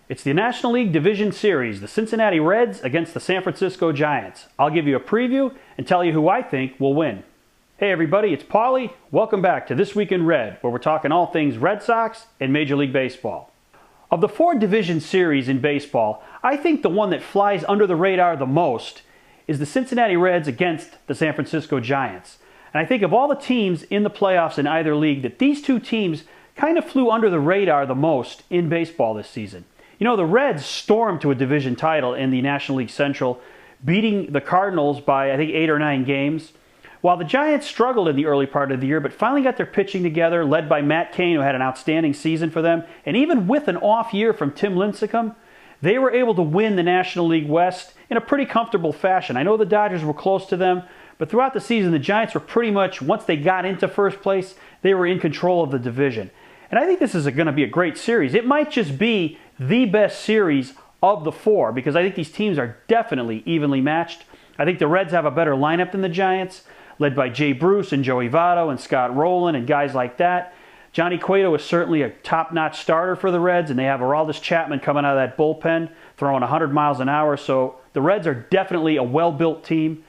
It's the National League Division Series, the Cincinnati Reds against the San Francisco Giants. I'll give you a preview and tell you who I think will win. Hey everybody, it's Paulie. Welcome back to This Week in Red, where we're talking all things Red Sox and Major League Baseball. Of the 4 division series in baseball, I think the one that flies under the radar the most is the Cincinnati Reds against the San Francisco Giants. And I think of all the teams in the playoffs in either league, that these two teams kind of flew under the radar the most in baseball this season. You know, the Reds stormed to a division title in the National League Central, beating the Cardinals by, I think, 8 or 9 games, while the Giants struggled in the early part of the year, but finally got their pitching together, led by Matt Cain, who had an outstanding season for them. And even with an off year from Tim Lincecum, they were able to win the National League West in a pretty comfortable fashion. I know the Dodgers were close to them, but throughout the season, the Giants were pretty much, once they got into first place, they were in control of the division. And I think this is going to be a great series. It might just be the best series of the 4, because I think these teams are definitely evenly matched. I think the Reds have a better lineup than the Giants, led by Jay Bruce and Joey Votto and Scott Rowland and guys like that. Johnny Cueto is certainly a top-notch starter for the Reds, and they have Aroldis Chapman coming out of that bullpen, throwing 100 miles an hour. So the Reds are definitely a well-built team.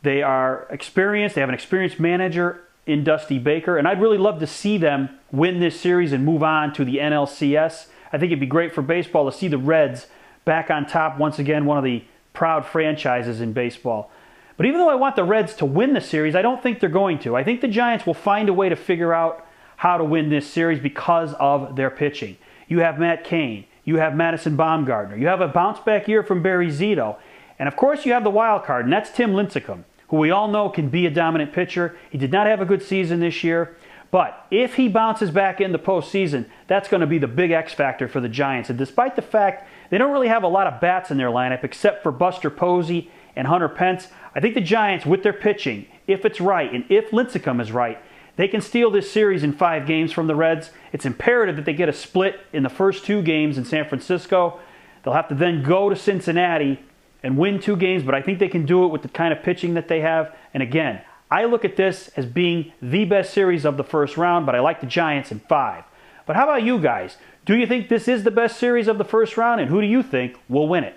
They are experienced. They have an experienced manager in Dusty Baker, and I'd really love to see them win this series and move on to the NLCS. I think it'd be great for baseball to see the Reds back on top once again, one of the proud franchises in baseball. But even though I want the Reds to win the series, I don't think they're going to. I think the Giants will find a way to figure out how to win this series because of their pitching. You have Matt Cain, you have Madison Bumgarner, you have a bounce-back year from Barry Zito, and of course you have the wild card, and that's Tim Lincecum, who we all know can be a dominant pitcher. He did not have a good season this year, but if he bounces back in the postseason, that's going to be the big X factor for the Giants. And despite the fact they don't really have a lot of bats in their lineup except for Buster Posey and Hunter Pence, I think the Giants, with their pitching, if it's right and if Lincecum is right, they can steal this series in 5 games from the Reds. It's imperative that they get a split in the first 2 games in San Francisco. They'll have to then go to Cincinnati and win 2 games, but I think they can do it with the kind of pitching that they have. And again, I look at this as being the best series of the first round, but I like the Giants in 5. But how about you guys? Do you think this is the best series of the first round, and who do you think will win it?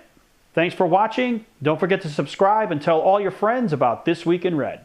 Thanks for watching. Don't forget to subscribe and tell all your friends about This Week in Red.